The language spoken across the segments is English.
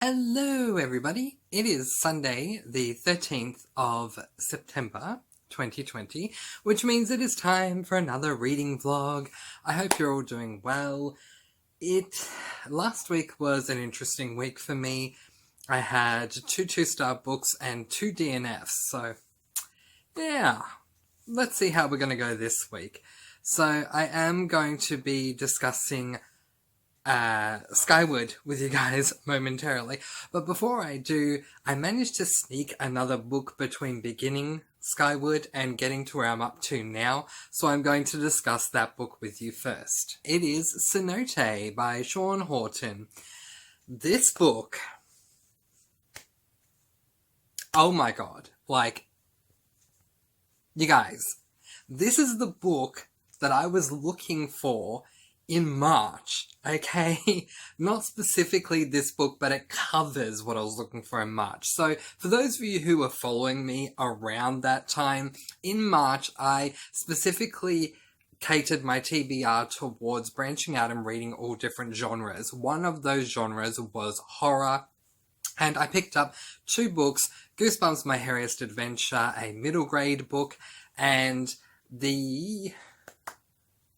Hello, everybody. It is Sunday, the 13th of September, 2020, which means it is time for another reading vlog. I hope you're all doing well. Last week was an interesting week for me. I had two 2-star books and two DNFs, so yeah, let's see how we're going to go this week. So I am going to be discussing Skyward with you guys momentarily. But before I do, I managed to sneak another book between beginning Skyward and getting to where I'm up to now, so I'm going to discuss that book with you first. It is Cenote by Sean Horton. This book, oh my god, you guys, this is the book that I was looking for in March, okay? Not specifically this book, but it covers what I was looking for in March. So, for those of you who are following me around that time, in March, I specifically catered my TBR towards branching out and reading all different genres. One of those genres was horror, and I picked up two books, Goosebumps My Hairiest Adventure, a middle grade book, and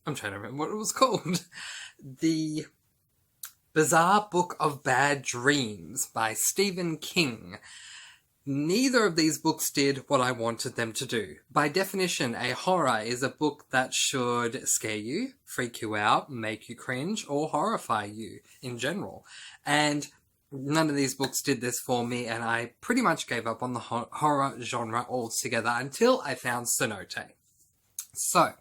I'm trying to remember what it was called. The Bizarre Book of Bad Dreams by Stephen King. Neither of these books did what I wanted them to do. By definition, a horror is a book that should scare you, freak you out, make you cringe, or horrify you in general. And none of these books did this for me, and I pretty much gave up on the horror genre altogether until I found Cenote. So,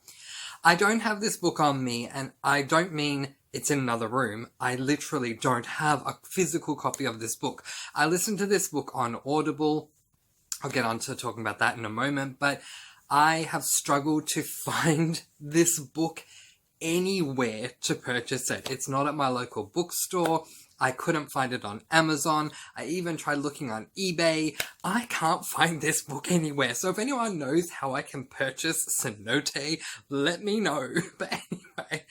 I don't have this book on me, and I don't mean it's in another room. I literally don't have a physical copy of this book. I listened to this book on Audible. I'll get on to talking about that in a moment, but I have struggled to find this book anywhere to purchase it. It's not at my local bookstore. I couldn't find it on Amazon. I even tried looking on eBay. I can't find this book anywhere. So if anyone knows how I can purchase Cenote, let me know. But anyway,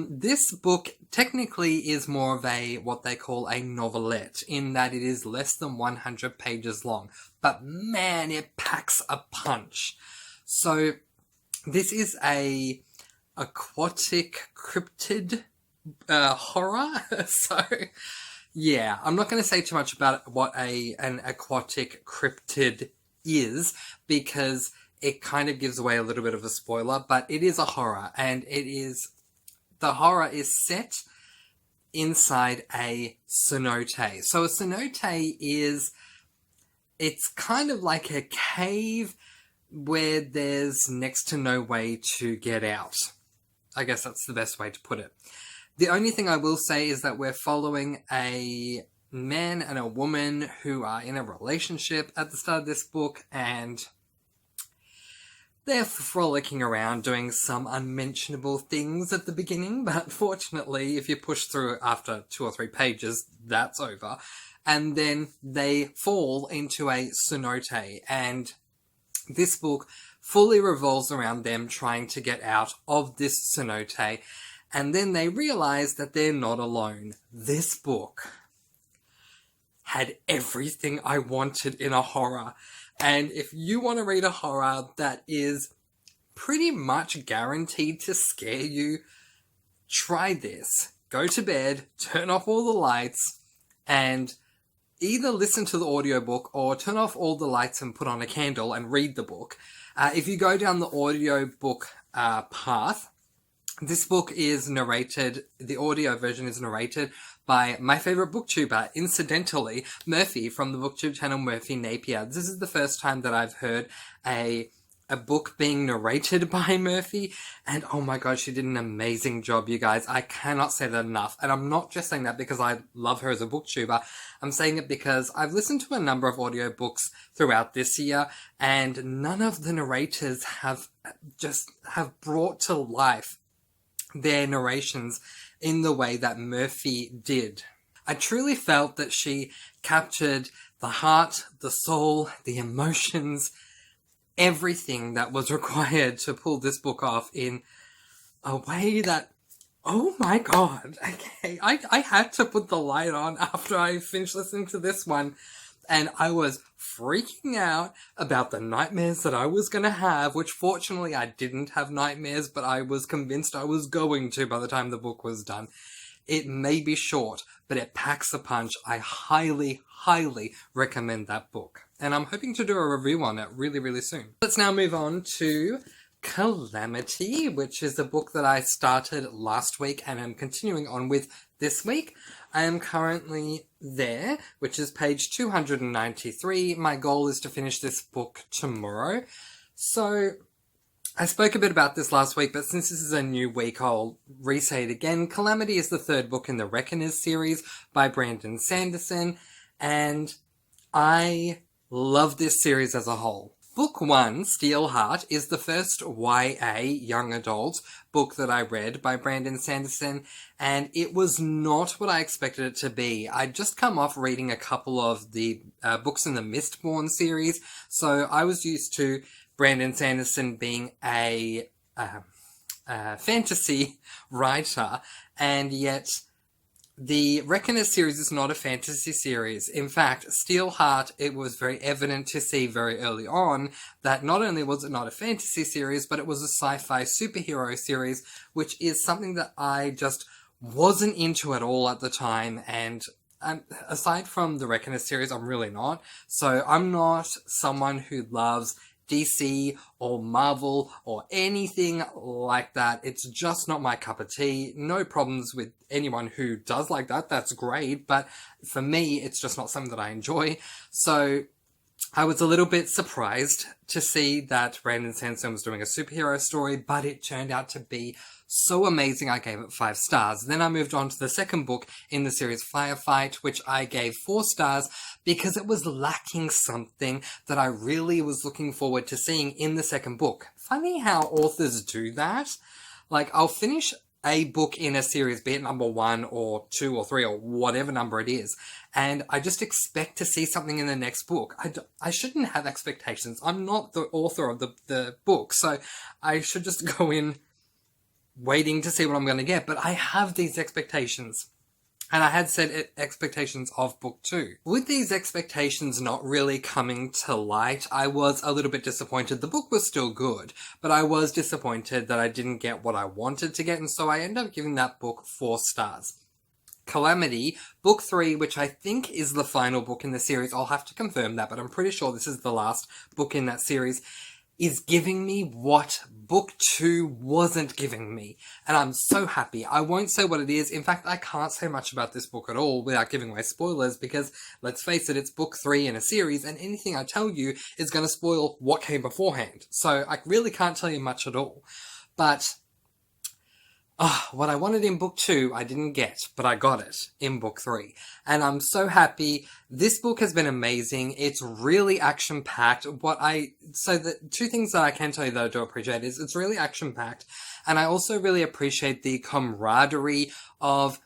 this book technically is more of what they call a novelette, in that it is less than 100 pages long. But man, it packs a punch. So this is a aquatic cryptid horror. So yeah, I'm not going to say too much about what an aquatic cryptid is, because it kind of gives away a little bit of a spoiler, but it is a horror, and the horror is set inside a cenote. So a cenote it's kind of like a cave where there's next to no way to get out. I guess that's the best way to put it. The only thing I will say is that we're following a man and a woman who are in a relationship at the start of this book, and they're frolicking around doing some unmentionable things at the beginning, but fortunately, if you push through after 2 or 3 pages, that's over. And then they fall into a cenote, and this book fully revolves around them trying to get out of this cenote, and then they realize that they're not alone. This book had everything I wanted in a horror. And if you want to read a horror that is pretty much guaranteed to scare you, try this. Go to bed, turn off all the lights, and either listen to the audiobook or turn off all the lights and put on a candle and read the book. If you go down the audiobook path, this book is narrated, the audio version is narrated by my favourite booktuber, incidentally, Murphy from the booktube channel Murphy Napier. This is the first time that I've heard a book being narrated by Murphy, and oh my god, she did an amazing job, you guys. I cannot say that enough, and I'm not just saying that because I love her as a booktuber. I'm saying it because I've listened to a number of audiobooks throughout this year, and none of the narrators have brought to life their narrations in the way that Murphy did. I truly felt that she captured the heart, the soul, the emotions, everything that was required to pull this book off in a way that Oh my god. Okay. I had to put the light on after I finished listening to this one. And I was freaking out about the nightmares that I was going to have, which fortunately I didn't have nightmares, but I was convinced I was going to by the time the book was done. It may be short, but it packs a punch. I highly, highly recommend that book. And I'm hoping to do a review on it really, really soon. Let's now move on to Calamity, which is a book that I started last week and I'm continuing on with this week. I am currently there, which is page 293. My goal is to finish this book tomorrow. So I spoke a bit about this last week, but since this is a new week, I'll re-say it again. Calamity is the third book in the Reckoners series by Brandon Sanderson, and I love this series as a whole. Book 1, Steelheart, is the first YA, young adult, book that I read by Brandon Sanderson, and it was not what I expected it to be. I'd just come off reading a couple of the books in the Mistborn series, so I was used to Brandon Sanderson being a fantasy writer, and yet the Reckoner series is not a fantasy series. In fact, Steelheart, it was very evident to see very early on that not only was it not a fantasy series, but it was a sci-fi superhero series, which is something that I just wasn't into at all at the time, and aside from the Reckoner series, I'm really not. So I'm not someone who loves DC or Marvel or anything like that. It's just not my cup of tea. No problems with anyone who does like that. That's great. But for me, it's just not something that I enjoy. So I was a little bit surprised to see that Brandon Sanderson was doing a superhero story, but it turned out to be so amazing I gave it 5 stars. Then I moved on to the second book in the series, Firefight, which I gave 4 stars because it was lacking something that I really was looking forward to seeing in the second book. Funny how authors do that. Like, I'll finish a book in a series, be it number 1 or 2 or 3 or whatever number it is, and I just expect to see something in the next book. I shouldn't have expectations. I'm not the author of the book, so I should just go in waiting to see what I'm going to get, but I have these expectations. And I had set expectations of book 2. With these expectations not really coming to light, I was a little bit disappointed. The book was still good, but I was disappointed that I didn't get what I wanted to get, and so I ended up giving that book 4 stars. Calamity, book 3, which I think is the final book in the series, I'll have to confirm that, but I'm pretty sure this is the last book in that series, is giving me what book 2 wasn't giving me. And I'm so happy. I won't say what it is. In fact, I can't say much about this book at all without giving away spoilers because, let's face it, it's book 3 in a series and anything I tell you is going to spoil what came beforehand. So I really can't tell you much at all. But what I wanted in book 2, I didn't get, but I got it in book 3. And I'm so happy. This book has been amazing. It's really action-packed. So the 2 things that I can tell you that I do appreciate is it's really action-packed. And I also really appreciate the camaraderie of,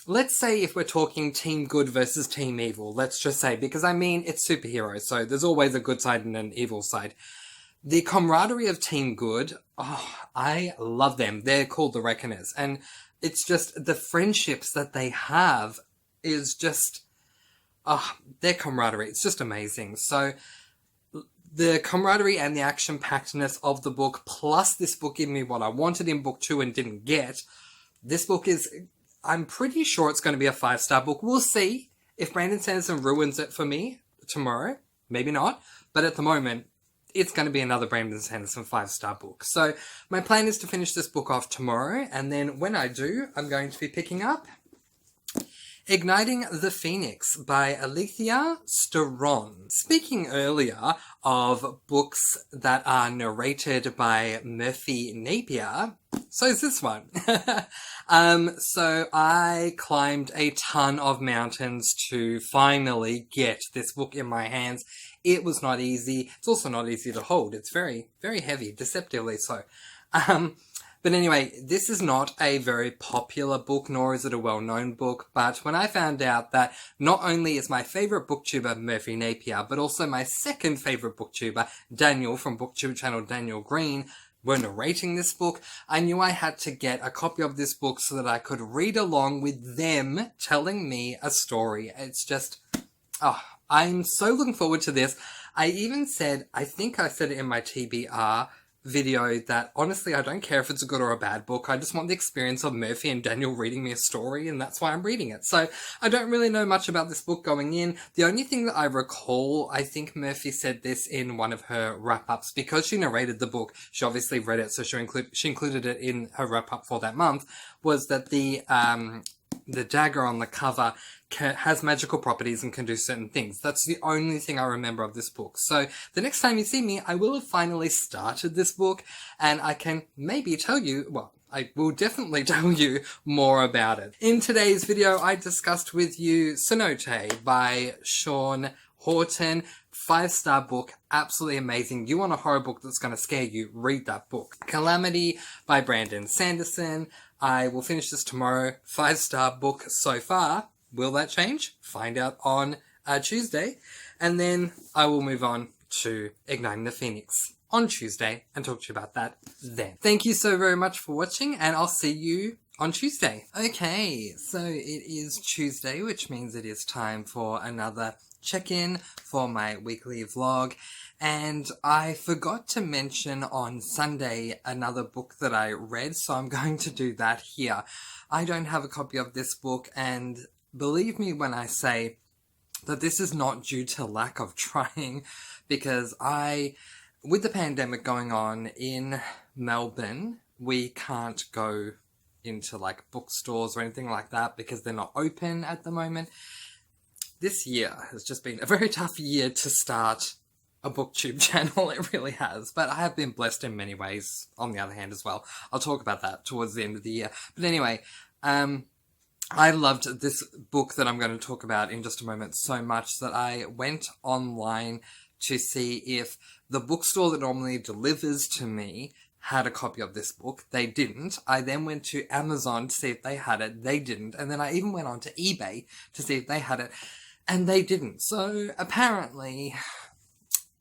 let's say if we're talking Team Good versus Team Evil, let's just say, because I mean, it's superheroes, so there's always a good side and an evil side. The camaraderie of Team Good, I love them. They're called the Reckoners. And it's just the friendships that they have is just, their camaraderie. It's just amazing. So the camaraderie and the action-packedness of the book, plus this book giving me what I wanted in book 2 and didn't get, this book is, I'm pretty sure it's going to be a 5-star book. We'll see if Brandon Sanderson ruins it for me tomorrow. Maybe not. But at the moment, it's going to be another Brandon Sanderson 5-star book. So my plan is to finish this book off tomorrow, and then when I do, I'm going to be picking up Igniting the Phoenix by Alethea Staron. Speaking earlier of books that are narrated by Murphy Napier, so is this one. So I climbed a ton of mountains to finally get this book in my hands. It was not easy. It's also not easy to hold. It's very, very heavy, deceptively so. But anyway, this is not a very popular book, nor is it a well-known book, but when I found out that not only is my favourite booktuber Murphy Napier, but also my second favourite booktuber, Daniel from BookTube channel Daniel Green, were narrating this book, I knew I had to get a copy of this book so that I could read along with them telling me a story. It's just, I'm so looking forward to this. I even said, I think I said it in my TBR video, that honestly I don't care if it's a good or a bad book. I just want the experience of Murphy and Daniel reading me a story, and that's why I'm reading it. So I don't really know much about this book going in. The only thing that I recall, I think Murphy said this in one of her wrap-ups, because she narrated the book, she obviously read it, so she included it in her wrap-up for that month, was that the dagger on the cover has magical properties and can do certain things. That's the only thing I remember of this book. So the next time you see me, I will have finally started this book, and I can maybe tell you, well, I will definitely tell you more about it. In today's video, I discussed with you Cenote by Sean Horton. 5-star book, absolutely amazing. You want a horror book that's going to scare you, read that book. Calamity by Brandon Sanderson. I will finish this tomorrow. 5-star book so far. Will that change? Find out on Tuesday. And then I will move on to Igniting the Phoenix on Tuesday and talk to you about that then. Thank you so very much for watching, and I'll see you on Tuesday. Okay, so it is Tuesday, which means it is time for another check-in for my weekly vlog. And I forgot to mention on Sunday another book that I read, so I'm going to do that here. I don't have a copy of this book, and believe me when I say that this is not due to lack of trying, because with the pandemic going on in Melbourne, we can't go into like bookstores or anything like that because they're not open at the moment. This year has just been a very tough year to start a booktube channel. It really has, but I have been blessed in many ways on the other hand as well. I'll talk about that towards the end of the year. But anyway, I loved this book that I'm going to talk about in just a moment so much that I went online to see if the bookstore that normally delivers to me had a copy of this book. They didn't. I then went to Amazon to see if they had it. They didn't. And then I even went on to eBay to see if they had it. And they didn't. So apparently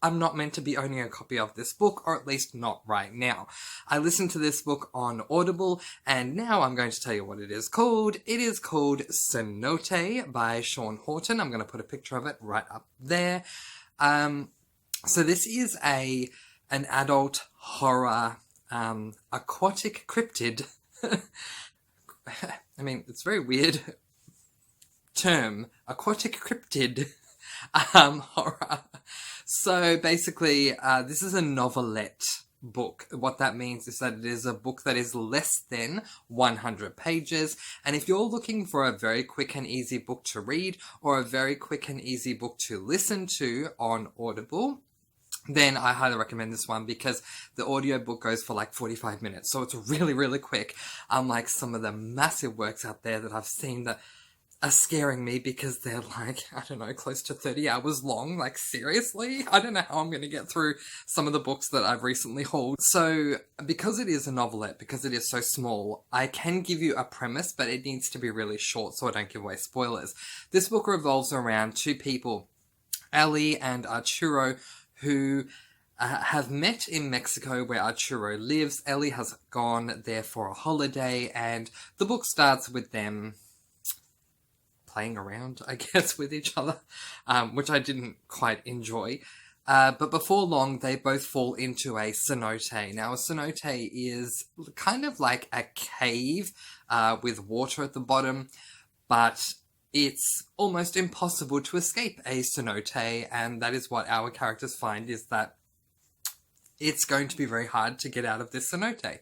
I'm not meant to be owning a copy of this book, or at least not right now. I listened to this book on Audible, and now I'm going to tell you what it is called. It is called Cenote by Sean Horton. I'm going to put a picture of it right up there. So this is an adult horror, aquatic cryptid. I mean, it's a very weird term, aquatic cryptid horror. So basically, this is a novelette book. What that means is that it is a book that is less than 100 pages. And if you're looking for a very quick and easy book to read, or a very quick and easy book to listen to on Audible, then I highly recommend this one, because the audiobook goes for like 45 minutes. So it's really, really quick. Unlike some of the massive works out there that I've seen that are scaring me because they're like, I don't know, close to 30 hours long. Like, seriously? I don't know how I'm going to get through some of the books that I've recently hauled. So, because it is a novelette, because it is so small, I can give you a premise, but it needs to be really short so I don't give away spoilers. This book revolves around two people, Ellie and Arturo, who have met in Mexico where Arturo lives. Ellie has gone there for a holiday, and the book starts with them playing around, I guess, with each other, which I didn't quite enjoy. But before long, they both fall into a cenote. Now, a cenote is kind of like a cave with water at the bottom, but it's almost impossible to escape a cenote, and that is what our characters find, is that it's going to be very hard to get out of this cenote.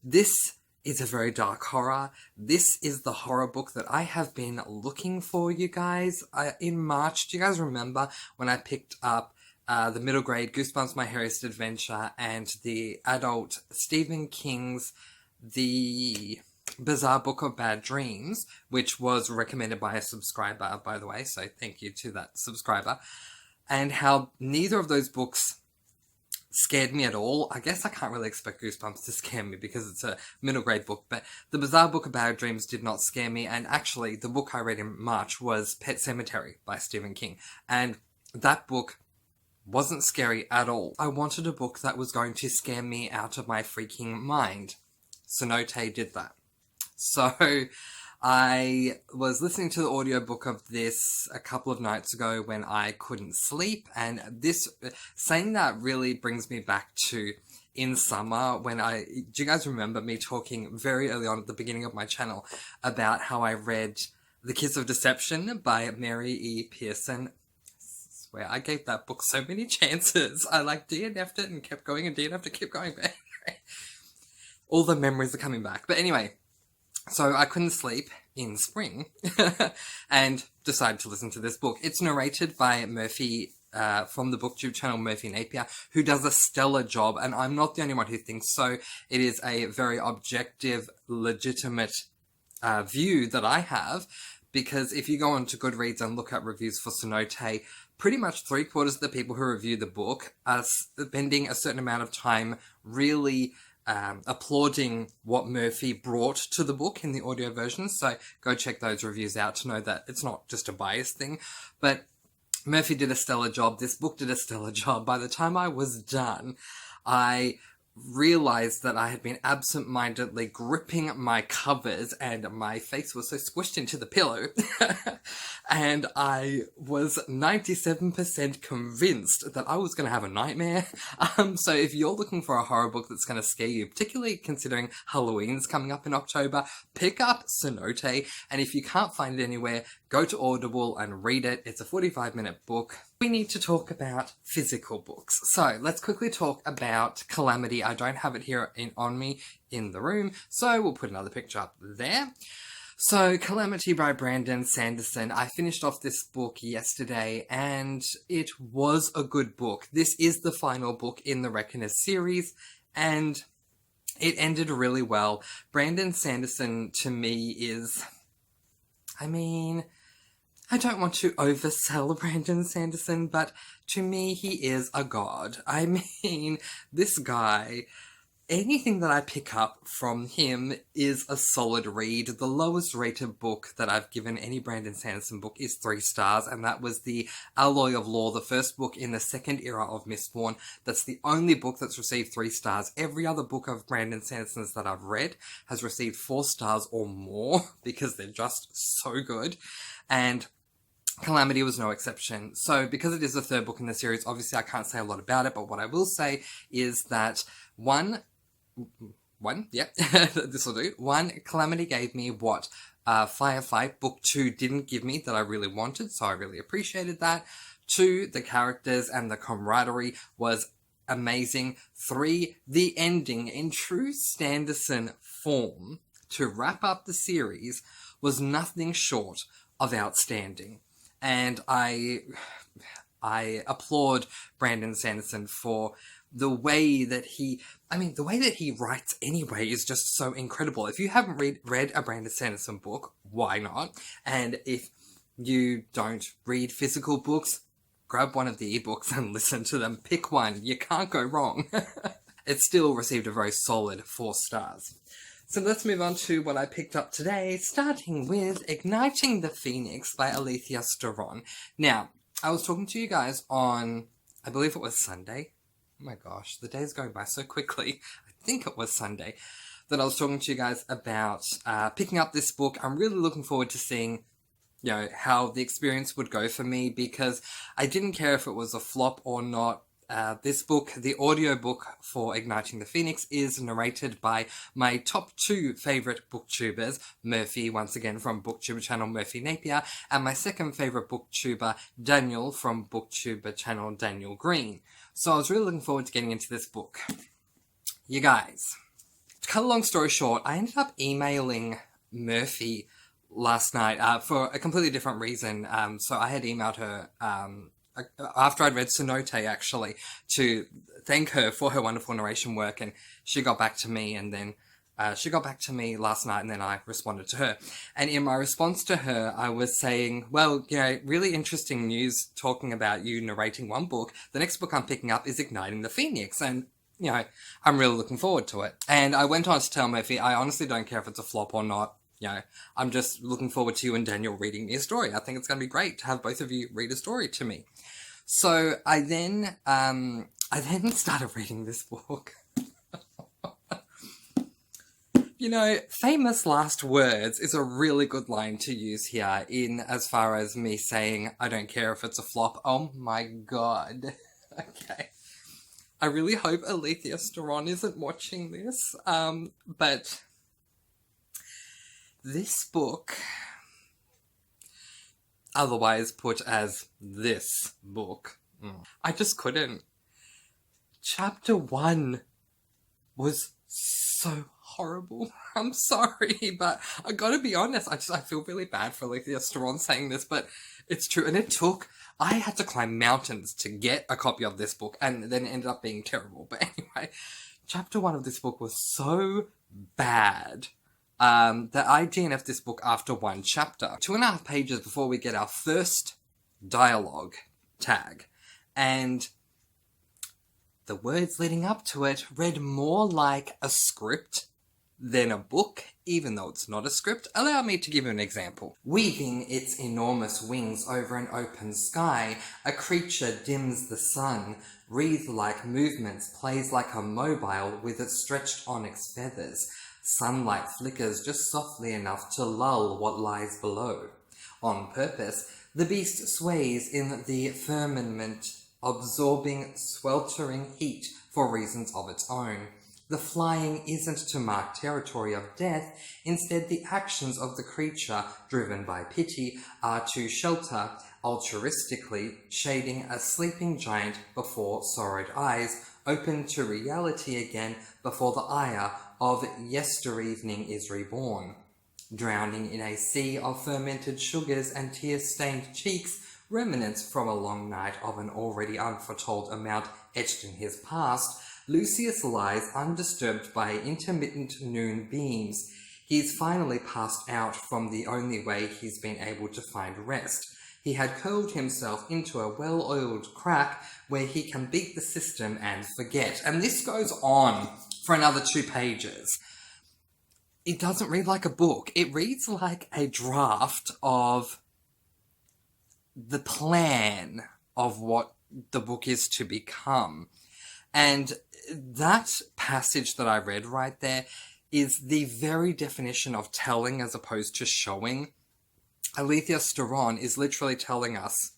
This is a very dark horror. This is the horror book that I have been looking for, you guys. In March, do you guys remember when I picked up the middle grade Goosebumps My Harriest Adventure and the adult Stephen King's The Bizarre Book of Bad Dreams, which was recommended by a subscriber, by the way, so thank you to that subscriber, and how neither of those books scared me at all. I guess I can't really expect Goosebumps to scare me because it's a middle grade book, but The Bizarre Book of Bad Dreams did not scare me, and actually the book I read in March was Pet Sematary by Stephen King, and that book wasn't scary at all. I wanted a book that was going to scare me out of my freaking mind. Sonote did that. So I was listening to the audiobook of this a couple of nights ago when I couldn't sleep, and saying that really brings me back to in summer when do you guys remember me talking very early on at the beginning of my channel about how I read The Kiss of Deception by Mary E. Pearson? I swear, I gave that book so many chances. I DNF'd it and kept going and DNF'd it, kept going back. All the memories are coming back. But anyway, so I couldn't sleep in spring and decided to listen to this book. It's narrated by Murphy from the BookTube channel Murphy Napier, who does a stellar job, and I'm not the only one who thinks so. It is a very objective, legitimate view that I have, because if you go onto Goodreads and look at reviews for Sonote, pretty much 3/4 of the people who review the book are spending a certain amount of time really applauding what Murphy brought to the book in the audio version. So go check those reviews out to know that it's not just a bias thing. But Murphy did a stellar job. This book did a stellar job. By the time I was done, I realized that I had been absent-mindedly gripping my covers and my face was so squished into the pillow and I was 97% convinced that I was going to have a nightmare. So if you're looking for a horror book that's going to scare you, particularly considering Halloween's coming up in October, pick up Sonote, and if you can't find it anywhere, go to Audible and read it. It's a 45-minute book. We need to talk about physical books. So let's quickly talk about Calamity. I don't have it here on me in the room, so we'll put another picture up there. So Calamity by Brandon Sanderson. I finished off this book yesterday and it was a good book. This is the final book in the Reckoners series and it ended really well. Brandon Sanderson to me is, I don't want to oversell Brandon Sanderson, but to me, he is a god. This guy, anything that I pick up from him is a solid read. The lowest rated book that I've given any Brandon Sanderson book is 3 stars, and that was The Alloy of Law, the first book in the second era of Mistborn. That's the only book that's received 3 stars. Every other book of Brandon Sanderson's that I've read has received 4 stars or more, because they're just so good. And Calamity was no exception. So because it is the 3rd book in the series, obviously I can't say a lot about it, but what I will say is that this will do. 1, Calamity gave me what Firefight Book 2 didn't give me that I really wanted, so I really appreciated that. 2, the characters and the camaraderie was amazing. 3, the ending in true Sanderson form to wrap up the series was nothing short of outstanding. And I applaud Brandon Sanderson for the way that he writes anyway is just so incredible. If you haven't read a Brandon Sanderson book, why not? And if you don't read physical books, grab one of the ebooks and listen to them. Pick one. You can't go wrong. It still received a very solid 4 stars. So let's move on to what I picked up today, starting with Igniting the Phoenix by Alethea Staron. Now, I was talking to you guys on, I believe it was Sunday. Oh my gosh, the day's going by so quickly. I think it was Sunday that I was talking to you guys about picking up this book. I'm really looking forward to seeing, how the experience would go for me, because I didn't care if it was a flop or not. This book, the audiobook for Igniting the Phoenix, is narrated by my top 2 favourite booktubers, Murphy, once again from BookTuber channel Murphy Napier, and my second favourite booktuber, Daniel, from BookTuber channel Daniel Green. So I was really looking forward to getting into this book. You guys, to cut a long story short, I ended up emailing Murphy last night for a completely different reason. So I had emailed her after I'd read Sonote, actually, to thank her for her wonderful narration work, and she got back to me, and then she got back to me last night, and then I responded to her. And in my response to her, I was saying, well, really interesting news talking about you narrating one book. The next book I'm picking up is Igniting the Phoenix, and, I'm really looking forward to it. And I went on to tell Murphy, I honestly don't care if it's a flop or not. I'm just looking forward to you and Daniel reading me a story. I think it's going to be great to have both of you read a story to me. So I then started reading this book. You know, famous last words is a really good line to use here in as far as me saying I don't care if it's a flop. Oh my god. Okay. I really hope Alethea Steron isn't watching this. But this book, otherwise put as this book, I just couldn't. Chapter 1 was so horrible. I'm sorry, but I gotta be honest, I feel really bad for Alethea Steron saying this, but it's true. And I had to climb mountains to get a copy of this book, and then it ended up being terrible. But anyway, chapter 1 of this book was so bad that I DNF'd this book after one chapter. 2.5 pages before we get our first dialogue tag. And the words leading up to it read more like a script than a book, even though it's not a script. Allow me to give you an example. Weaving its enormous wings over an open sky, a creature dims the sun, wreath-like movements, plays like a mobile with its stretched onyx feathers. Sunlight flickers just softly enough to lull what lies below. On purpose, the beast sways in the firmament, absorbing sweltering heat for reasons of its own. The flying isn't to mark territory of death, instead the actions of the creature, driven by pity, are to shelter, altruistically, shading a sleeping giant before sorrowed eyes, open to reality again before the ire of yesterevening is reborn. Drowning in a sea of fermented sugars and tear-stained cheeks, remnants from a long night of an already unforetold amount etched in his past, Lucius lies undisturbed by intermittent noon beams. He's finally passed out from the only way he's been able to find rest. He had curled himself into a well-oiled crack where he can beat the system and forget. And this goes on for another 2 pages. It doesn't read like a book. It reads like a draft of the plan of what the book is to become. And that passage that I read right there is the very definition of telling as opposed to showing. Alethea Steron is literally telling us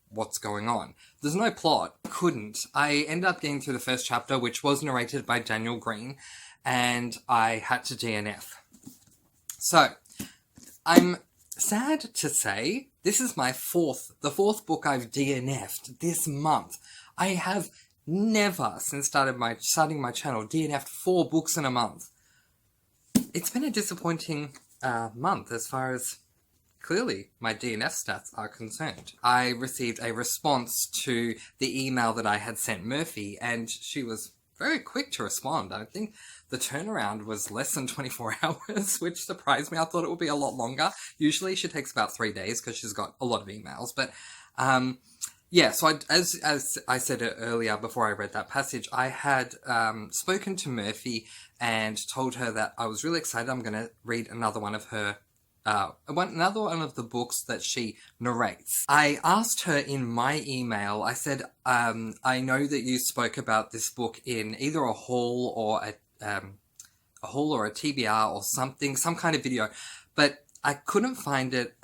what's going on. There's no plot. I ended up getting through the first chapter, which was narrated by Daniel Green, and I had to DNF. So, I'm sad to say, this is the fourth book I've DNF'd this month. I have never, since starting my channel, DNF'd 4 books in a month. It's been a disappointing month as far as, clearly, my DNF stats are concerned. I received a response to the email that I had sent Murphy, and she was very quick to respond. I think the turnaround was less than 24 hours, which surprised me. I thought it would be a lot longer. Usually she takes about 3 days because she's got a lot of emails, but yeah, so as I said earlier before I read that passage, I had spoken to Murphy and told her that I was really excited. I'm going to read another one of her, another one of the books that she narrates. I asked her in my email, I said, I know that you spoke about this book in either a haul or a TBR or something, some kind of video, but I couldn't find it,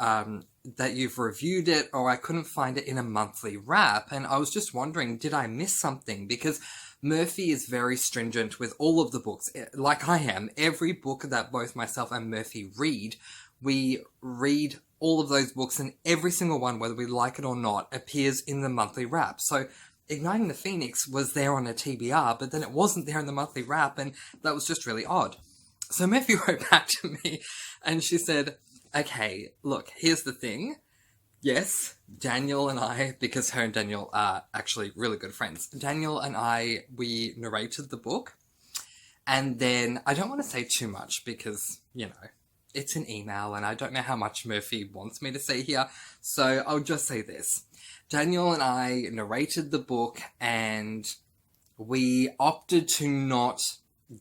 that you've reviewed it, or I couldn't find it in a monthly wrap, and I was just wondering, did I miss something? Because Murphy is very stringent with all of the books, like I am. Every book that both myself and Murphy read, we read all of those books, and every single one, whether we like it or not, appears in the monthly wrap. So Igniting the Phoenix was there on a TBR, but then it wasn't there in the monthly wrap, and that was just really odd. So Murphy wrote back to me, and she said, okay, look, here's the thing. Yes, Daniel and I, because her and Daniel are actually really good friends, Daniel and I, we narrated the book, and then, I don't want to say too much because, you know, it's an email, and I don't know how much Murphy wants me to say here, so I'll just say this. Daniel and I narrated the book, and we opted to not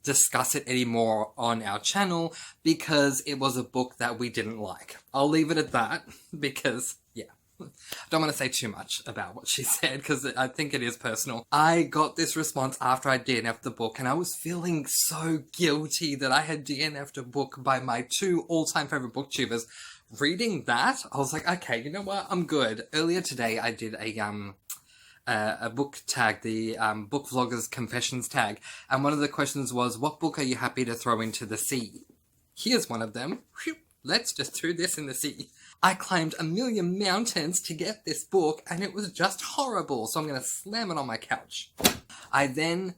discuss it anymore on our channel because it was a book that we didn't like. I'll leave it at that because, yeah. I don't want to say too much about what she said because I think it is personal. I got this response after I DNF'd the book, and I was feeling so guilty that I had DNF'd a book by my 2 all-time favorite booktubers. Reading that, I was like, okay, you know what? I'm good. Earlier today, I did a book tag, the Book Vloggers Confessions tag, and one of the questions was, what book are you happy to throw into the sea? Here's one of them. Whew, let's just throw this in the sea. I climbed 1,000,000 mountains to get this book, and it was just horrible, so I'm going to slam it on my couch. I then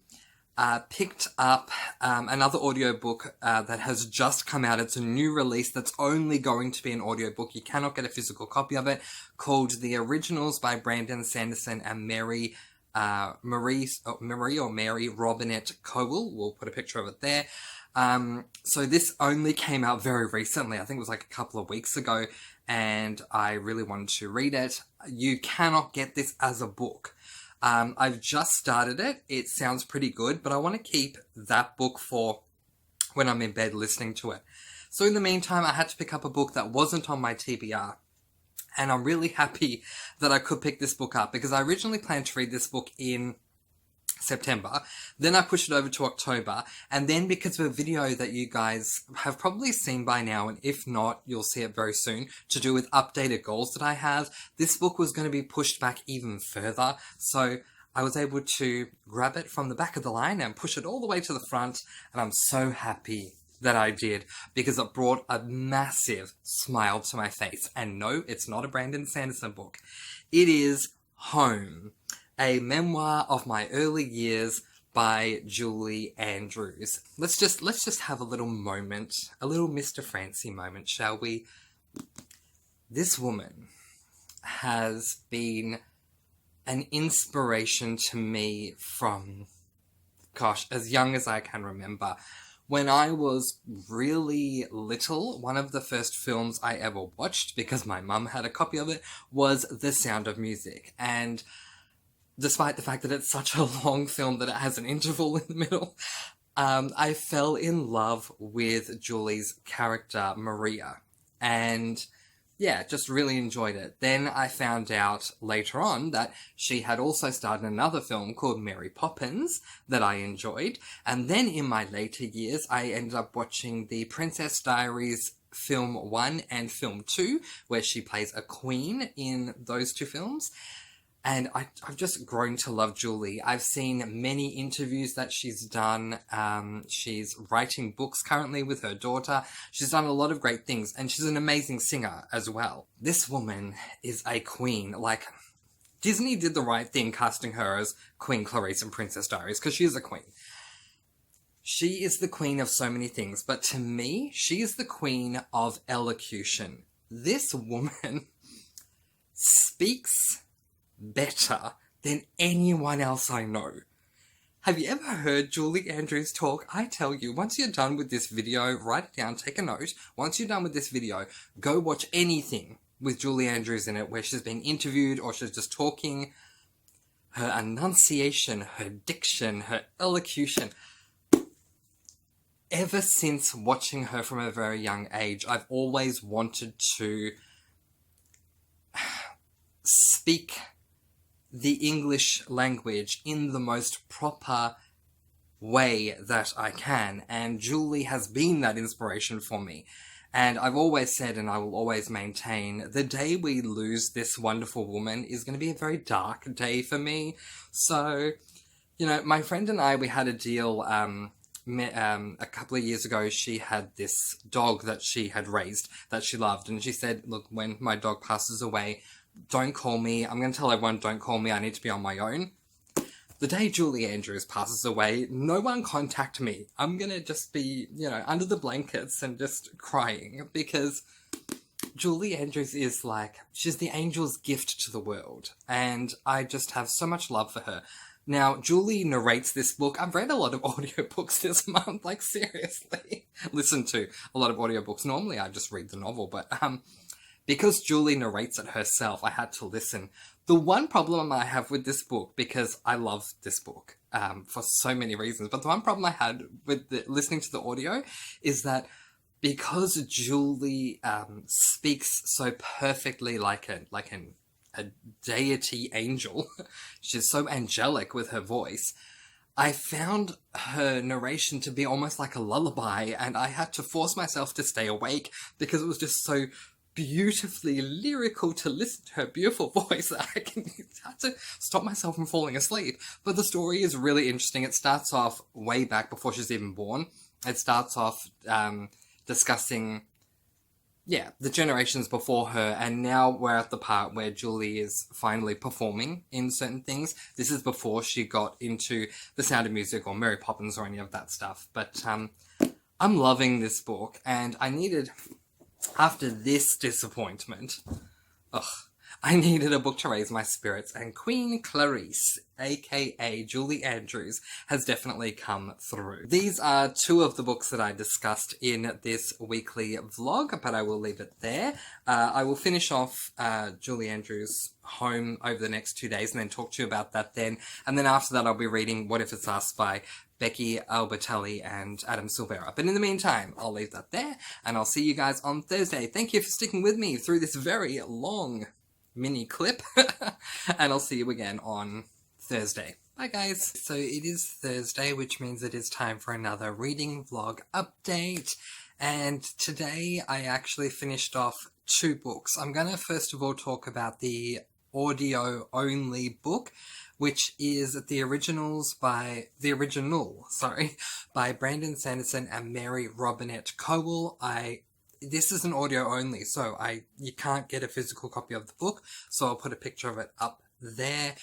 picked up another audiobook that has just come out. It's a new release that's only going to be an audiobook. You cannot get a physical copy of it, called The Originals by Brandon Sanderson and Mary Robinette Cowell. We'll put a picture of it there. So this only came out very recently. I think it was like a couple of weeks ago, and I really wanted to read it. You cannot get this as a book. I've just started it. It sounds pretty good, but I want to keep that book for when I'm in bed listening to it. So in the meantime, I had to pick up a book that wasn't on my TBR. And I'm really happy that I could pick this book up, because I originally planned to read this book in September. Then I pushed it over to October. And then because of a video that you guys have probably seen by now, and if not, you'll see it very soon, to do with updated goals that I have, this book was going to be pushed back even further. So I was able to grab it from the back of the line and push it all the way to the front. And I'm so happy that I did, because it brought a massive smile to my face. And no, it's not a Brandon Sanderson book. It is Home, a memoir of my early years by Julie Andrews. Let's just have a little moment, a little Mr. Francie moment, shall we? This woman has been an inspiration to me from, gosh, as young as I can remember. When I was really little, one of the first films I ever watched, because my mum had a copy of it, was The Sound of Music. And despite the fact that it's such a long film that it has an interval in the middle, I fell in love with Julie's character, Maria. And yeah, just really enjoyed it. Then I found out later on that she had also starred in another film called Mary Poppins that I enjoyed. And then in my later years, I ended up watching the Princess Diaries Film 1 and Film 2, where she plays a queen in those 2 films. And I've just grown to love Julie. I've seen many interviews that she's done. She's writing books currently with her daughter. She's done a lot of great things, and she's an amazing singer as well. This woman is a queen. Like, Disney did the right thing casting her as Queen Clarice in Princess Diaries, because she is a queen. She is the queen of so many things, but to me, she is the queen of elocution. This woman speaks better than anyone else I know. Have you ever heard Julie Andrews talk? I tell you, once you're done with this video, write it down, take a note. Once you're done with this video, go watch anything with Julie Andrews in it where she's been interviewed or she's just talking. Her enunciation, her diction, her elocution. Ever since watching her from a very young age, I've always wanted to speak the English language in the most proper way that I can, and Julie has been that inspiration for me. And I've always said, and I will always maintain, the day we lose this wonderful woman is going to be a very dark day for me. So, you know, my friend and I, we had a deal a couple of years ago. She had this dog that she had raised that she loved, and she said, look, when my dog passes away, don't call me. I'm going to tell everyone, don't call me. I need to be on my own. The day Julie Andrews passes away, no one contact me. I'm going to just be, you know, under the blankets and just crying, because Julie Andrews is like, she's the angel's gift to the world. And I just have so much love for her. Now, Julie narrates this book. I've read a lot of audiobooks this month, like seriously. Listen to a lot of audiobooks. Normally I just read the novel, but because Julie narrates it herself, I had to listen. The one problem I have with this book, because I love this book for so many reasons, but the one problem I had with listening to the audio is that because Julie speaks so perfectly like an a deity angel. She's so angelic with her voice. I found her narration to be almost like a lullaby, and I had to force myself to stay awake because it was just so beautifully lyrical to listen to her beautiful voice that I had to stop myself from falling asleep. But the story is really interesting. It starts off way back before she's even born. It starts off discussing the generations before her, and now we're at the part where Julie is finally performing in certain things. This is before she got into The Sound of Music or Mary Poppins or any of that stuff. But I'm loving this book, and I needed, after this disappointment, I needed a book to raise my spirits, and Queen Clarice, aka Julie Andrews, has definitely come through. These are two of the books that I discussed in this weekly vlog, but I will leave it there. I will finish off Julie Andrews' Home over the next 2 days and then talk to you about that then. And then after that I'll be reading What If It's Us by Becky Albertalli and Adam Silvera. But in the meantime, I'll leave that there, and I'll see you guys on Thursday. Thank you for sticking with me through this very long mini clip, and I'll see you again on Thursday. Bye guys. So it is Thursday, which means it is time for another reading vlog update, and today I actually finished off 2 books. I'm gonna first of all talk about the audio only book, which is the original by Brandon Sanderson and Mary Robinette Kowal. This is an audio only, so you can't get a physical copy of the book, so I'll put a picture of it up there.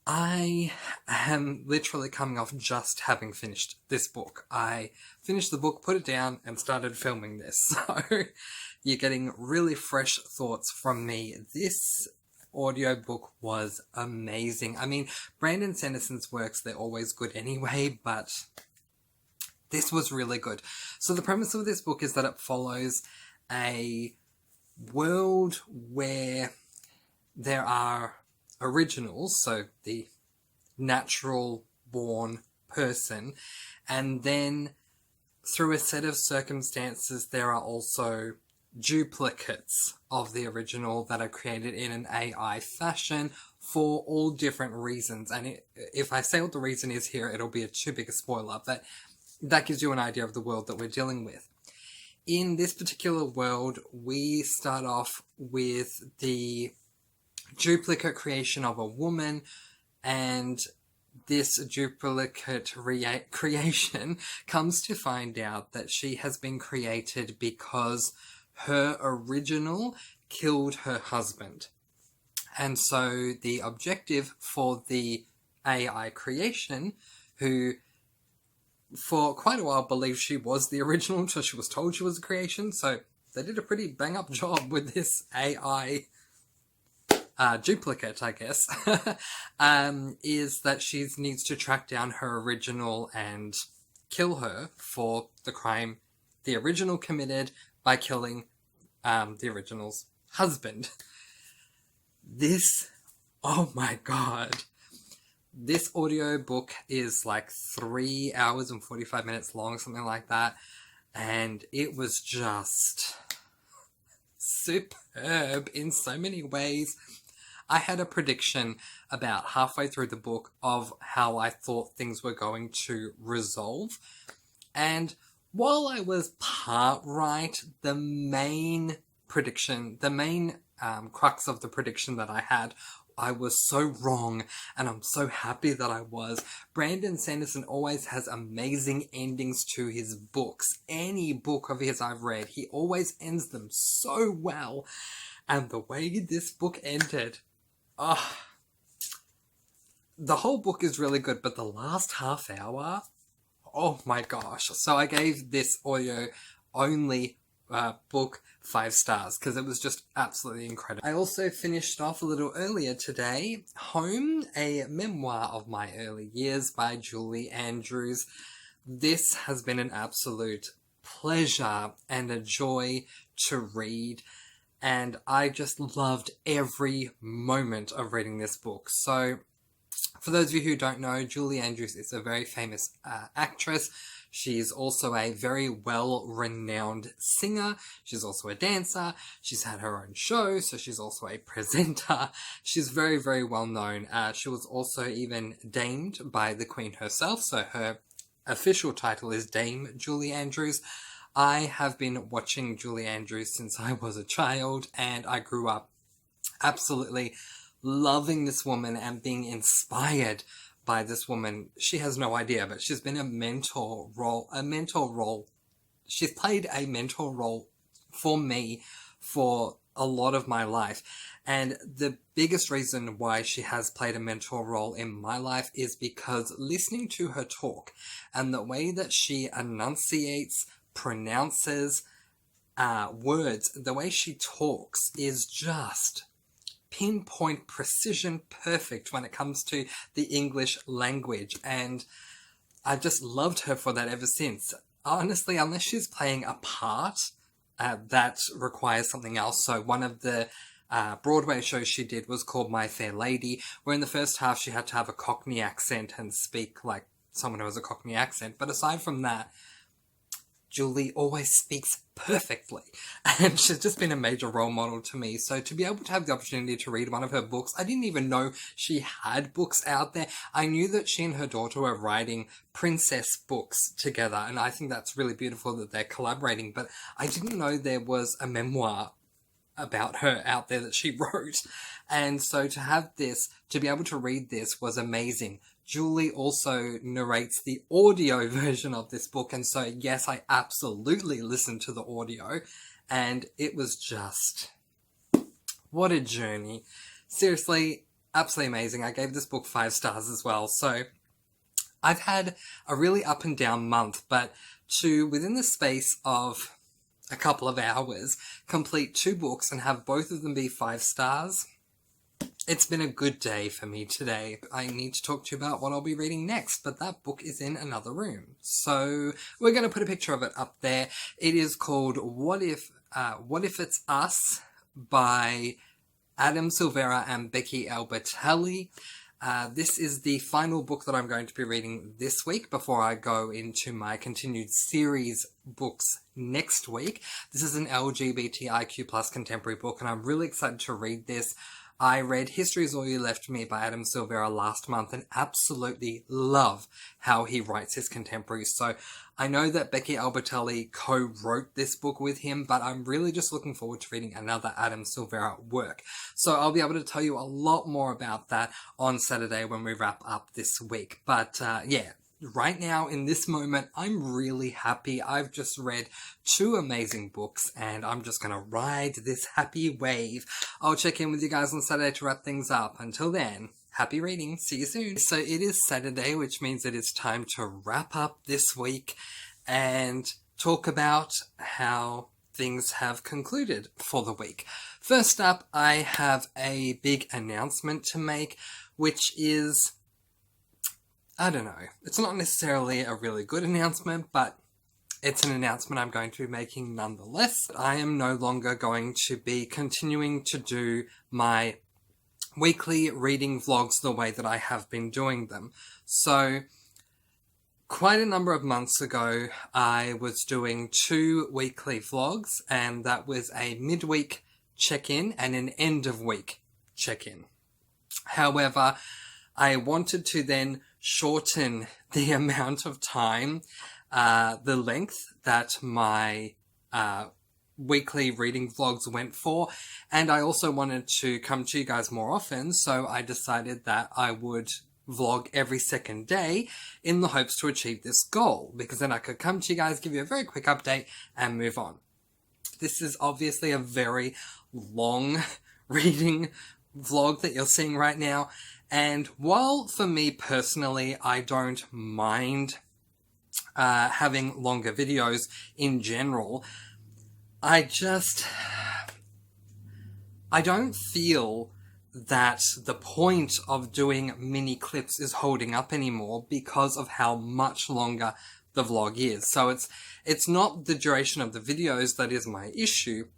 I am literally coming off just having finished this book. I finished the book, put it down, and started filming this, so you're getting really fresh thoughts from me. This audiobook was amazing. I mean, Brandon Sanderson's works, they're always good anyway, but this was really good. So the premise of this book is that it follows a world where there are originals, so the natural born person, and then through a set of circumstances there are also duplicates of the original that are created in an AI fashion for all different reasons. And if I say what the reason is here, it'll be too big a spoiler, but that gives you an idea of the world that we're dealing with. In this particular world, we start off with the duplicate creation of a woman, and this duplicate creation comes to find out that she has been created because her original killed her husband. And so the objective for the AI creation, who for quite a while believed she was the original until she was told she was a creation, so they did a pretty bang-up job with this AI duplicate, I guess, is that she needs to track down her original and kill her for the crime the original committed by killing the original's husband. This, oh my god. This audiobook is like 3 hours and 45 minutes long, something like that, and it was just superb in so many ways. I had a prediction about halfway through the book of how I thought things were going to resolve, and while I was part right, the main prediction, the main crux of the prediction that I had, I was so wrong, and I'm so happy that I was. Brandon Sanderson always has amazing endings to his books. Any book of his I've read, he always ends them so well. And the way this book ended, the whole book is really good, but the last half hour, oh my gosh. So I gave this audio only book 5 stars because it was just absolutely incredible. I also finished off a little earlier today, Home, a memoir of my early years by Julie Andrews. This has been an absolute pleasure and a joy to read, and I just loved every moment of reading this book. So for those of you who don't know, Julie Andrews is a very famous actress. She's also a very well-renowned singer. She's also a dancer. She's had her own show, so she's also a presenter. She's very, very well known. She was also even damed by the Queen herself, so her official title is Dame Julie Andrews. I have been watching Julie Andrews since I was a child, and I grew up absolutely loving this woman and being inspired by this woman. She has no idea, but she's been a mentor role. She's played a mentor role for me for a lot of my life. And the biggest reason why she has played a mentor role in my life is because listening to her talk and the way that she enunciates, pronounces words, the way she talks is just pinpoint precision perfect when it comes to the English language, and I've just loved her for that ever since. Honestly, unless she's playing a part that requires something else. So one of the Broadway shows she did was called My Fair Lady, where in the first half she had to have a Cockney accent and speak like someone who has a Cockney accent, but aside from that, Julie always speaks perfectly, and she's just been a major role model to me. So to be able to have the opportunity to read one of her books, I didn't even know she had books out there. I knew that she and her daughter were writing princess books together, and I think that's really beautiful that they're collaborating, but I didn't know there was a memoir about her out there that she wrote. And so to have this, to be able to read this was amazing. Julie also narrates the audio version of this book, and so yes, I absolutely listened to the audio, and it was just, what a journey. Seriously, absolutely amazing. I gave this book 5 stars as well. So I've had a really up and down month, but to, within the space of a couple of hours, complete 2 books and have both of them be 5 stars, it's been a good day for me today. I need to talk to you about what I'll be reading next, but that book is in another room. So we're going to put a picture of it up there. It is called What If It's Us by Adam Silvera and Becky Albertalli. This is the final book that I'm going to be reading this week before I go into my continued series books next week. This is an LGBTIQ+ contemporary book, and I'm really excited to read this. I read History Is All You Left Me by Adam Silvera last month and absolutely love how he writes his contemporaries. So I know that Becky Albertalli co-wrote this book with him, but I'm really just looking forward to reading another Adam Silvera work. So I'll be able to tell you a lot more about that on Saturday when we wrap up this week. But yeah, right now in this moment, I'm really happy. I've just read 2 amazing books and I'm just going to ride this happy wave. I'll check in with you guys on Saturday to wrap things up. Until then, happy reading. See you soon. So it is Saturday, which means it is time to wrap up this week and talk about how things have concluded for the week. First up, I have a big announcement to make, which is, I don't know, it's not necessarily a really good announcement, but it's an announcement I'm going to be making nonetheless. I am no longer going to be continuing to do my weekly reading vlogs the way that I have been doing them. So, quite a number of months ago, I was doing 2 weekly vlogs, and that was a midweek check-in and an end-of-week check-in. However, I wanted to then shorten the amount of time, the length that my weekly reading vlogs went for, and I also wanted to come to you guys more often, so I decided that I would vlog every second day in the hopes to achieve this goal, because then I could come to you guys, give you a very quick update, and move on. This is obviously a very long reading vlog that you're seeing right now, and while for me personally I don't mind having longer videos in general, I don't feel that the point of doing mini clips is holding up anymore because of how much longer the vlog is. So it's not the duration of the videos that is my issue.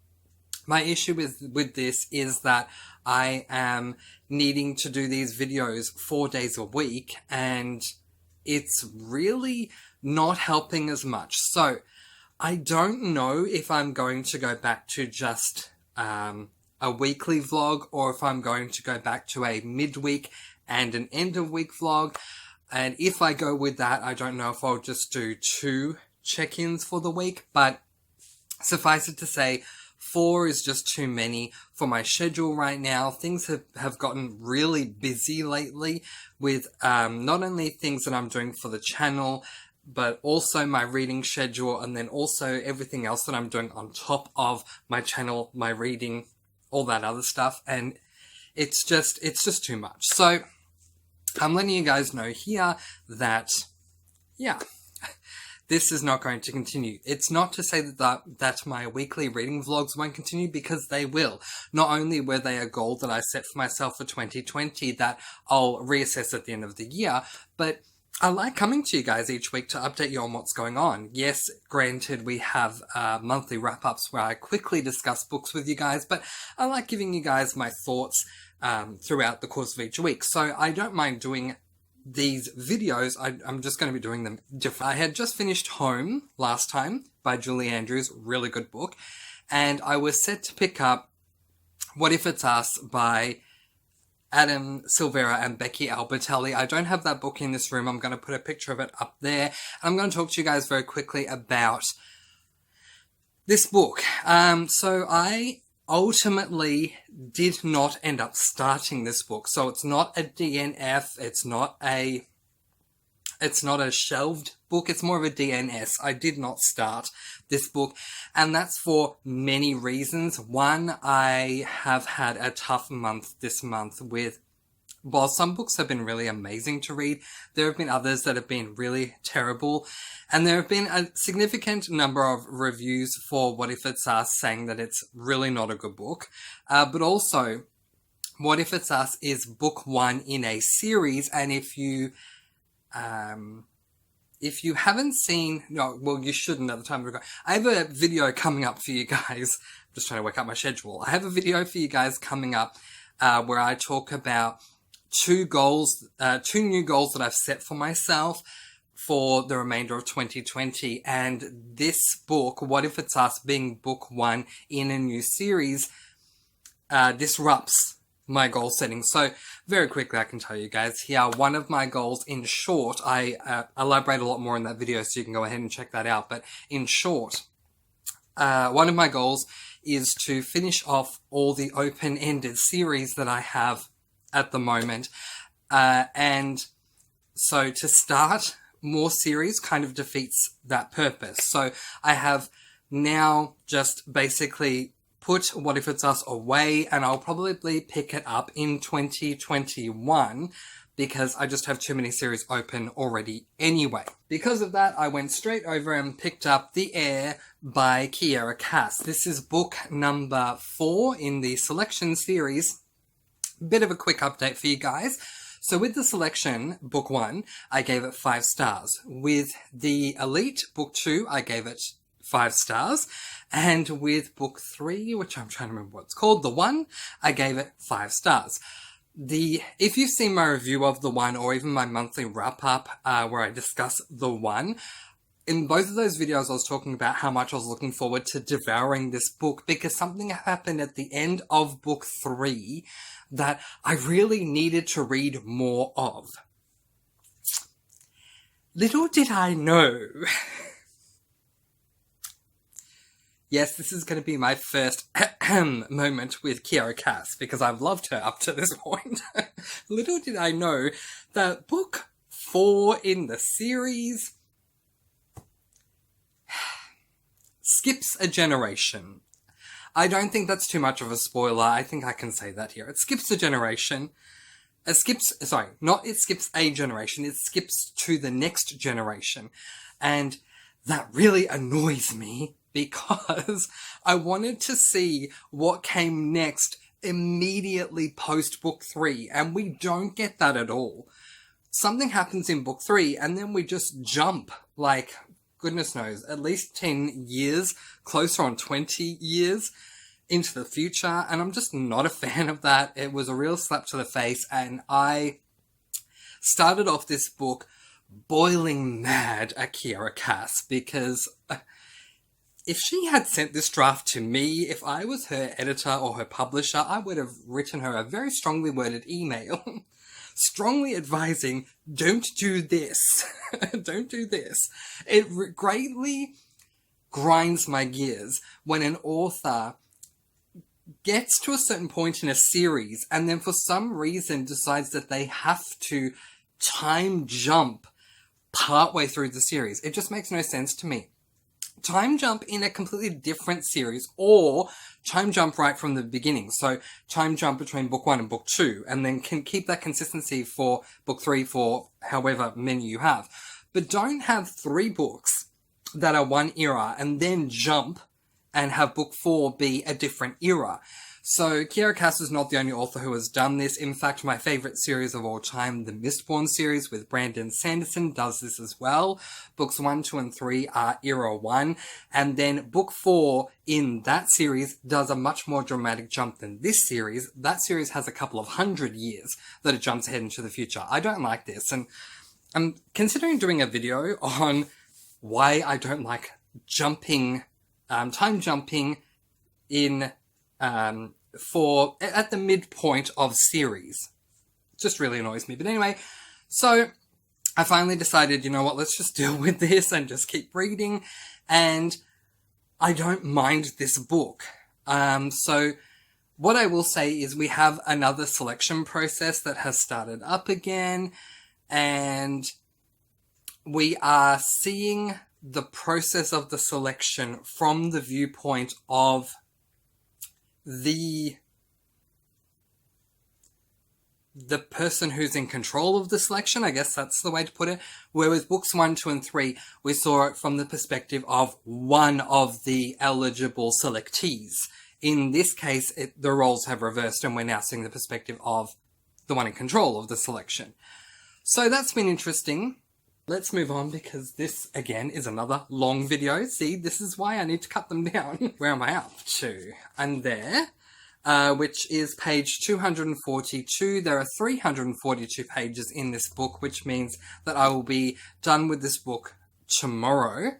My issue with this is that I am needing to do these videos 4 days a week, and it's really not helping as much. So I don't know if I'm going to go back to just a weekly vlog, or if I'm going to go back to a midweek and an end of week vlog. And if I go with that, I don't know if I'll just do 2 check-ins for the week, but suffice it to say, 4 is just too many for my schedule right now. Things have gotten really busy lately with not only things that I'm doing for the channel, but also my reading schedule, and then also everything else that I'm doing on top of my channel, my reading, all that other stuff, and it's just too much. So I'm letting you guys know here that, yeah, this is not going to continue. It's not to say that my weekly reading vlogs won't continue, because they will. Not only were they a goal that I set for myself for 2020 that I'll reassess at the end of the year, but I like coming to you guys each week to update you on what's going on. Yes, granted, we have monthly wrap-ups where I quickly discuss books with you guys, but I like giving you guys my thoughts throughout the course of each week. So I don't mind doing these videos. I'm just going to be doing them different. I had just finished Home last time by Julie Andrews, really good book, and I was set to pick up What If It's Us by Adam Silvera and Becky Albertelli. I don't have that book in this room. I'm going to put a picture of it up there. I'm going to talk to you guys very quickly about this book. So I ultimately did not end up starting this book. So it's not a DNF. It's not a shelved book. It's more of a DNS. I did not start this book, and that's for many reasons. One, I have had a tough month this month with, while some books have been really amazing to read, there have been others that have been really terrible, and there have been a significant number of reviews for What If It's Us saying that it's really not a good book, but also What If It's Us is book 1 in a series, and if you haven't seen, no, well, you shouldn't at the time of recording. I have a video coming up for you guys. I'm just trying to work out my schedule. I have a video for you guys coming up where I talk about 2 new goals that I've set for myself for the remainder of 2020. And this book, What If It's Us, being book 1 in a new series, disrupts my goal setting. So very quickly, I can tell you guys here, one of my goals, in short, I elaborate a lot more in that video, so you can go ahead and check that out. But in short, one of my goals is to finish off all the open-ended series that I have at the moment. And so to start more series kind of defeats that purpose. So I have now just basically put What If It's Us away, and I'll probably pick it up in 2021 because I just have too many series open already anyway. Because of that, I went straight over and picked up The Heir by Kiera Cass. This is book number 4 in the selection series. Bit of a quick update for you guys. So with the selection, book 1, I gave it 5 stars. With the Elite, book 2, I gave it 5 stars. And with book 3, which I'm trying to remember what it's called, The One, I gave it 5 stars. If you've seen my review of The One, or even my monthly wrap-up where I discuss The One, in both of those videos I was talking about how much I was looking forward to devouring this book, because something happened at the end of book 3 that I really needed to read more of. Little did I know... Yes, this is going to be my first moment with Kiera Cass, because I've loved her up to this point. Little did I know that book 4 in the series skips a generation. I don't think that's too much of a spoiler. I think I can say that here. It skips a generation. It skips a generation. It skips to the next generation. And that really annoys me, because I wanted to see what came next immediately post book 3, and we don't get that at all. Something happens in book 3, and then we just jump, like, goodness knows, at least 10 years, closer on 20 years into the future, and I'm just not a fan of that. It was a real slap to the face, and I started off this book boiling mad at Kiera Cass because if she had sent this draft to me, if I was her editor or her publisher, I would have written her a very strongly worded email. Strongly advising, don't do this. Don't do this. It greatly grinds my gears when an author gets to a certain point in a series and then for some reason decides that they have to time jump partway through the series. It just makes no sense to me. Time jump in a completely different series, or time jump right from the beginning. So time jump between book 1 and book 2, and then can keep that consistency for book 3 for however many you have. But don't have 3 books that are one era and then jump and have book 4 be a different era. So Kiera Cass is not the only author who has done this. In fact, my favourite series of all time, the Mistborn series with Brandon Sanderson, does this as well. Books 1, 2, and 3 are Era 1, and then book 4 in that series does a much more dramatic jump than this series. That series has a couple of 100 years that it jumps ahead into the future. I don't like this, and I'm considering doing a video on why I don't like jumping, time jumping in for at the midpoint of series. It just really annoys me. But anyway, so I finally decided, you know what, let's just deal with this and just keep reading. And I don't mind this book. So what I will say is we have another selection process that has started up again, and we are seeing the process of the selection from the viewpoint of the person who's in control of the selection, I guess that's the way to put it. Whereas books 1, 2, and 3, we saw it from the perspective of one of the eligible selectees. In this case, the roles have reversed and we're now seeing the perspective of the one in control of the selection. So that's been interesting. Let's move on because this, again, is another long video. See, this is why I need to cut them down. Where am I up to? I'm there, which is page 242. There are 342 pages in this book, which means that I will be done with this book tomorrow.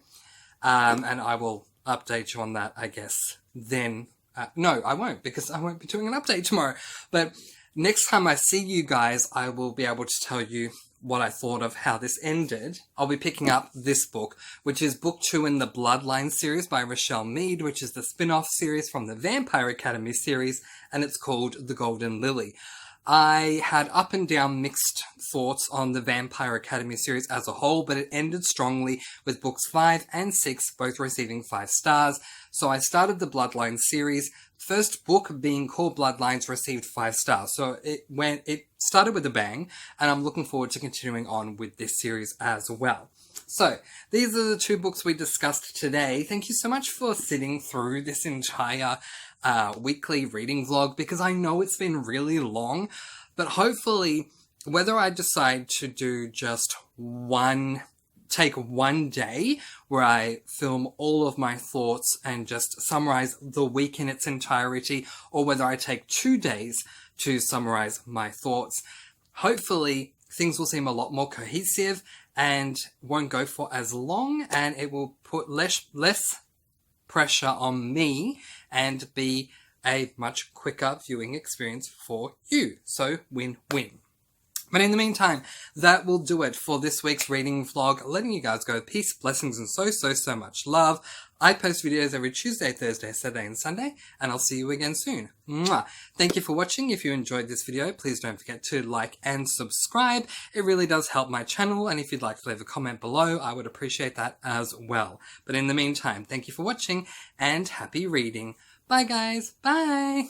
And I will update you on that, I guess, then. No, I won't, because I won't be doing an update tomorrow. But next time I see you guys, I will be able to tell you what I thought of how this ended. I'll be picking up this book, which is book 2 in the Bloodline series by Rochelle Mead, which is the spin-off series from the Vampire Academy series, and it's called The Golden Lily. I had up and down mixed thoughts on the Vampire Academy series as a whole, but it ended strongly with books 5 and 6 both receiving 5 stars. So I started the Bloodline series. First book, being called Bloodlines, received 5 stars. So it started with a bang, and I'm looking forward to continuing on with this series as well. So, these are the 2 books we discussed today. Thank you so much for sitting through this entire weekly reading vlog, because I know it's been really long, but hopefully, whether I decide to do just take one day where I film all of my thoughts and just summarize the week in its entirety, or whether I take 2 days to summarize my thoughts, hopefully things will seem a lot more cohesive and won't go for as long, and it will put less pressure on me and be a much quicker viewing experience for you. So win-win. But in the meantime, that will do it for this week's reading vlog, letting you guys go peace, blessings, and so much love. I post videos every Tuesday, Thursday, Saturday, and Sunday, and I'll see you again soon. Mwah! Thank you for watching. If you enjoyed this video, please don't forget to like and subscribe. It really does help my channel, and if you'd like to leave a comment below, I would appreciate that as well. But in the meantime, thank you for watching, and happy reading. Bye guys, bye!